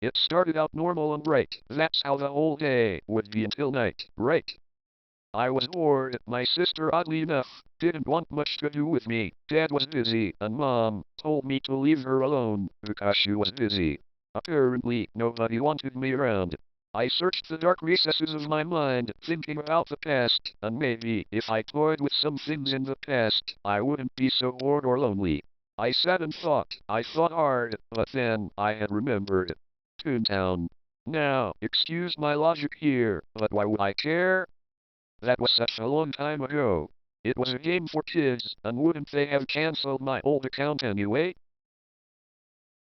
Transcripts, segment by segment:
It started out normal and bright. That's how the whole day would be until night, right? I was bored. My sister, oddly enough, didn't want much to do with me. Dad was busy, and Mom told me to leave her alone because she was busy. Apparently, nobody wanted me around. I searched the dark recesses of my mind, thinking about the past, and maybe if I toyed with some things in the past, I wouldn't be so bored or lonely. I sat and thought. I thought hard, but then I had remembered. Toontown. Now, excuse my logic here, but why would I care? That was such a long time ago. It was a game for kids, and wouldn't they have cancelled my old account anyway?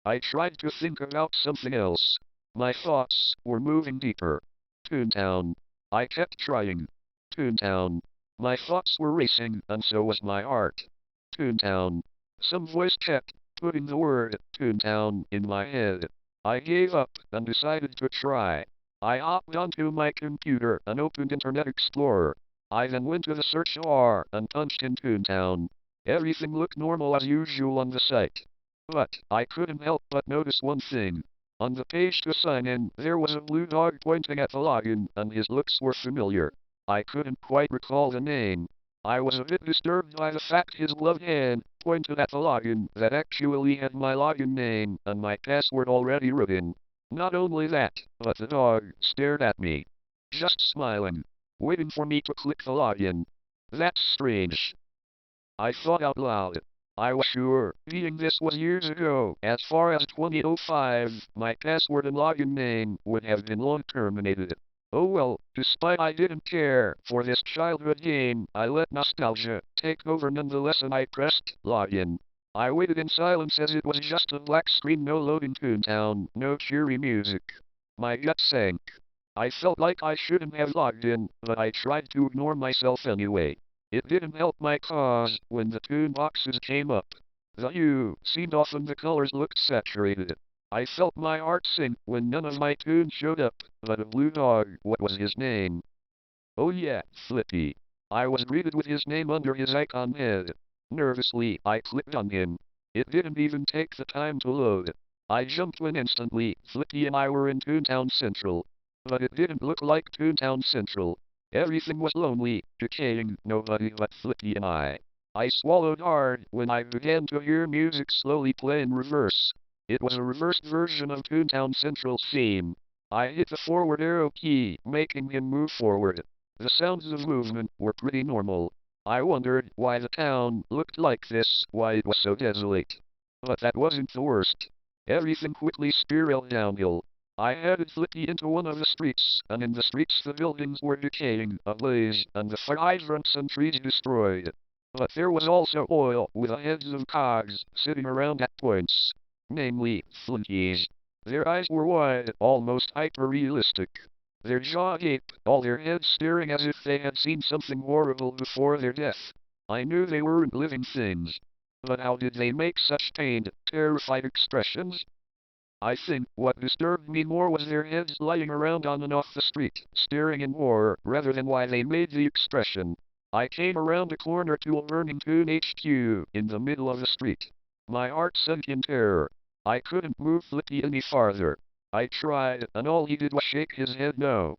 I tried to think about something else. My thoughts were moving deeper. Toontown. I kept trying. Toontown. My thoughts were racing, and so was my heart. Toontown. Some voice kept putting the word Toontown in my head. I gave up and decided to try. I hopped onto my computer and opened Internet Explorer. I then went to the search bar and punched in Toontown. Everything looked normal as usual on the site. But I couldn't help but notice one thing. On the page to sign in, there was a blue dog pointing at the login, and his looks were familiar. I couldn't quite recall the name. I was a bit disturbed by the fact his gloved hand pointed at the login that actually had my login name and my password already written. Not only that, but the dog stared at me, just smiling, waiting for me to click the login. That's strange. I thought out loud. I was sure, being this was years ago, as far as 2005, my password and login name would have been long terminated. Oh well, despite I didn't care for this childhood game, I let nostalgia take over nonetheless and I pressed login. I waited in silence as it was just a black screen, no loading Toontown, no cheery music. My gut sank. I felt like I shouldn't have logged in, but I tried to ignore myself anyway. It didn't help my cause when the tune boxes came up. The hue seemed off and the colors looked saturated. I felt my heart sink when none of my tunes showed up, but a blue dog, what was his name? Oh yeah, Flippy. I was greeted with his name under his icon head. Nervously, I clicked on him. It didn't even take the time to load. I jumped when instantly, Flippy and I were in Toontown Central. But it didn't look like Toontown Central. Everything was lonely, decaying, nobody but Flippy and I. I swallowed hard when I began to hear music slowly play in reverse. It was a reversed version of Toontown Central's theme. I hit the forward arrow key, making him move forward. The sounds of movement were pretty normal. I wondered why the town looked like this, why it was so desolate. But that wasn't the worst. Everything quickly spiraled downhill. I added Flippy into one of the streets, and in the streets the buildings were decaying, ablaze, and the fire hydrants and trees destroyed. But there was also oil, with the heads of cogs sitting around at points. Namely, flunkies. Their eyes were wide, almost hyper-realistic. Their jaw gaped, all their heads staring as if they had seen something horrible before their death. I knew they weren't living things. But how did they make such pained, terrified expressions? I think what disturbed me more was their heads lying around on and off the street, staring in horror, rather than why they made the expression. I came around a corner to a burning Toon HQ in the middle of the street. My heart sunk in terror. I couldn't move Flippy any farther. I tried, and all he did was shake his head no.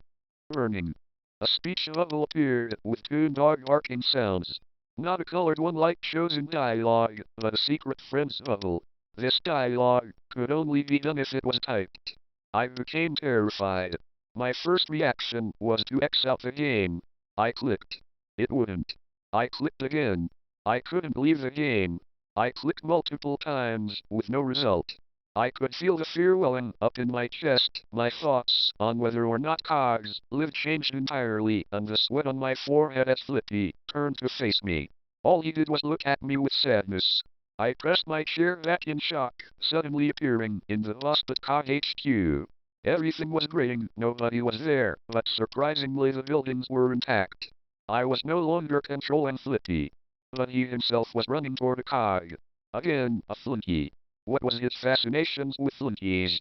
Burning. A speech bubble appeared, with Toon dog barking sounds. Not a colored one like chosen dialogue, but a secret friend's bubble. This dialogue could only be done if it was typed. I became terrified. My first reaction was to X out the game. I clicked. It wouldn't. I clicked again. I couldn't leave the game. I clicked multiple times, with no result. I could feel the fear welling up in my chest. My thoughts on whether or not cogs lived changed entirely, and the sweat on my forehead as Flippy turned to face me. All he did was look at me with sadness. I pressed my chair back in shock, suddenly appearing in the busted cog HQ. Everything was graying, nobody was there, but surprisingly the buildings were intact. I was no longer controlling Flippy, but he himself was running toward a cog. Again, a flunky. What was his fascinations with flunkies?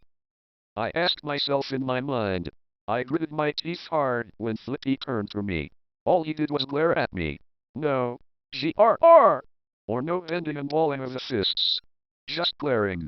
I asked myself in my mind. I gritted my teeth hard when Flippy turned to me. All he did was glare at me. No. GRR! Or no bending and balling of the fists. Just glaring.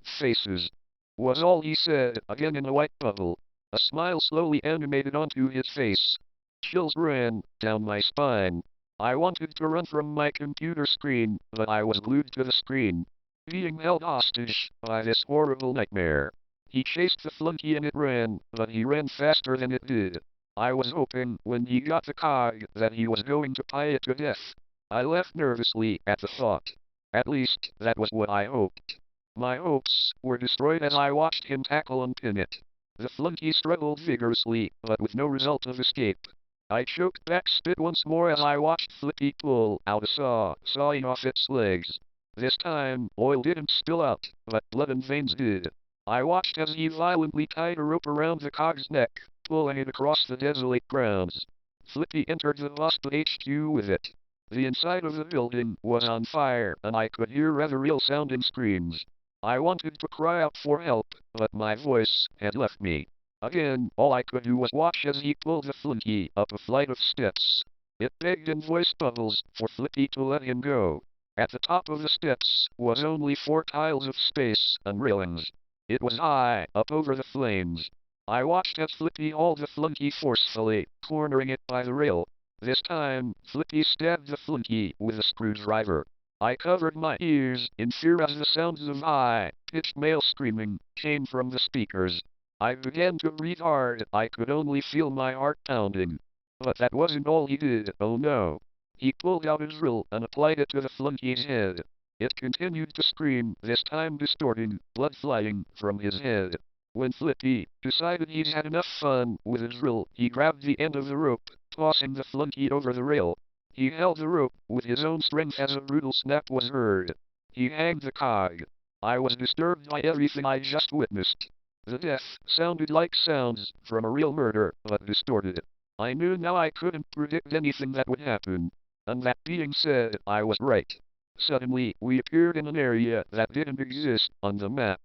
Faces. was all he said, again in a white bubble. A smile slowly animated onto his face. Chills ran down my spine. I wanted to run from my computer screen, but I was glued to the screen, being held hostage by this horrible nightmare. He chased the flunky and it ran, but he ran faster than it did. I was hoping when he got the cog that he was going to pie it to death. I laughed nervously at the thought. At least, that was what I hoped. My hopes were destroyed as I watched him tackle and pin it. The flunky struggled vigorously, but with no result of escape. I choked back spit once more as I watched Flippy pull out a saw, sawing off its legs. This time, oil didn't spill out, but blood and veins did. I watched as he violently tied a rope around the cog's neck, pulling it across the desolate grounds. Flippy entered the Lost HQ with it. The inside of the building was on fire, and I could hear rather real-sounding screams. I wanted to cry out for help, but my voice had left me. Again, all I could do was watch as he pulled the flunky up a flight of steps. It begged in voice bubbles for Flippy to let him go. At the top of the steps was only 4 tiles of space and railings. It was high, up over the flames. I watched as Flippy hauled the flunky forcefully, cornering it by the rail. This time, Flippy stabbed the flunky with a screwdriver. I covered my ears in fear as the sounds of high-pitched male screaming came from the speakers. I began to breathe hard. I could only feel my heart pounding. But that wasn't all he did, oh no. He pulled out his drill and applied it to the flunky's head. It continued to scream, this time distorting, blood flying from his head. When Flippy decided he'd had enough fun with his drill, he grabbed the end of the rope, tossing the flunky over the rail. He held the rope with his own strength as a brutal snap was heard. He hanged the cog. I was disturbed by everything I just witnessed. The death sounded like sounds from a real murder, but distorted. I knew now I couldn't predict anything that would happen. And that being said, I was right. Suddenly, we appeared in an area that didn't exist on the map.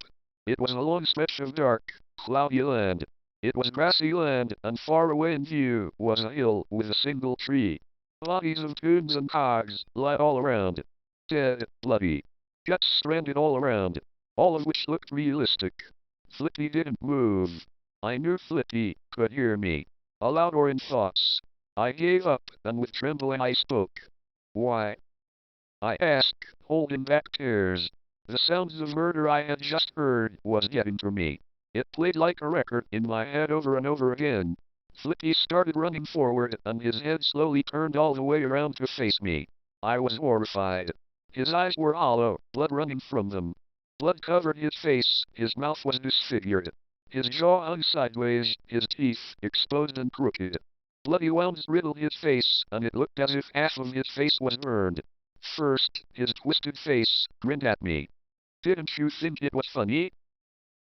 It was a long stretch of dark, cloudy land. It was grassy land, and far away in view was a hill with a single tree. Bodies of toons and cogs lay all around. Dead, bloody. Guts stranded all around, all of which looked realistic. Flippy didn't move. I knew Flippy could hear me, aloud or in thoughts. I gave up, and with trembling I spoke. Why? I asked, holding back tears. The sounds of murder I had just heard was getting to me. It played like a record in my head over and over again. Flippy started running forward, and his head slowly turned all the way around to face me. I was horrified. His eyes were hollow, blood running from them. Blood covered his face, his mouth was disfigured. His jaw hung sideways, his teeth exposed and crooked. Bloody wounds riddled his face, and it looked as if half of his face was burned. First, his twisted face grinned at me. Didn't you think it was funny?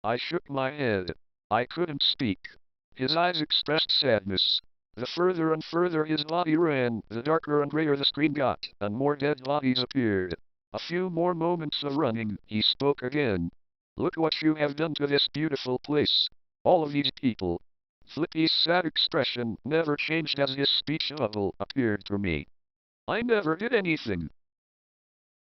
I shook my head. I couldn't speak. His eyes expressed sadness. The further and further his body ran, the darker and grayer the screen got, and more dead bodies appeared. A few more moments of running, he spoke again. Look what you have done to this beautiful place. All of these people. Flippy's sad expression never changed as his speech bubble appeared to me. I never did anything.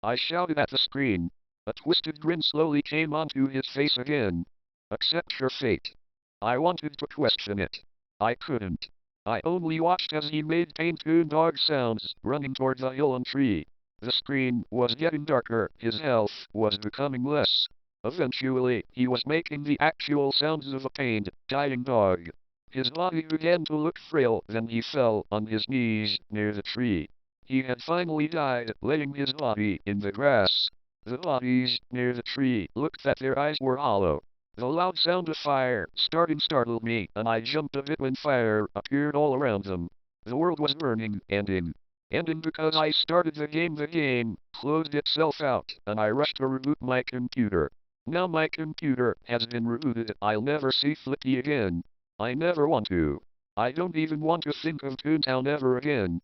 I shouted at the screen. A twisted grin slowly came onto his face again. Accept your fate. I wanted to question it. I couldn't. I only watched as he made pain-toon dog sounds, running toward the hill and tree. The screen was getting darker, his health was becoming less. Eventually, he was making the actual sounds of a pained, dying dog. His body began to look frail, then he fell on his knees near the tree. He had finally died, laying his body in the grass. The bodies near the tree looked that their eyes were hollow. The loud sound of fire startled me, and I jumped a bit when fire appeared all around them. The world was burning, ending because I started the game. The game closed itself out, and I rushed to reboot my computer. Now my computer has been rebooted. I'll never see Flippy again. I never want to. I don't even want to think of Toontown ever again.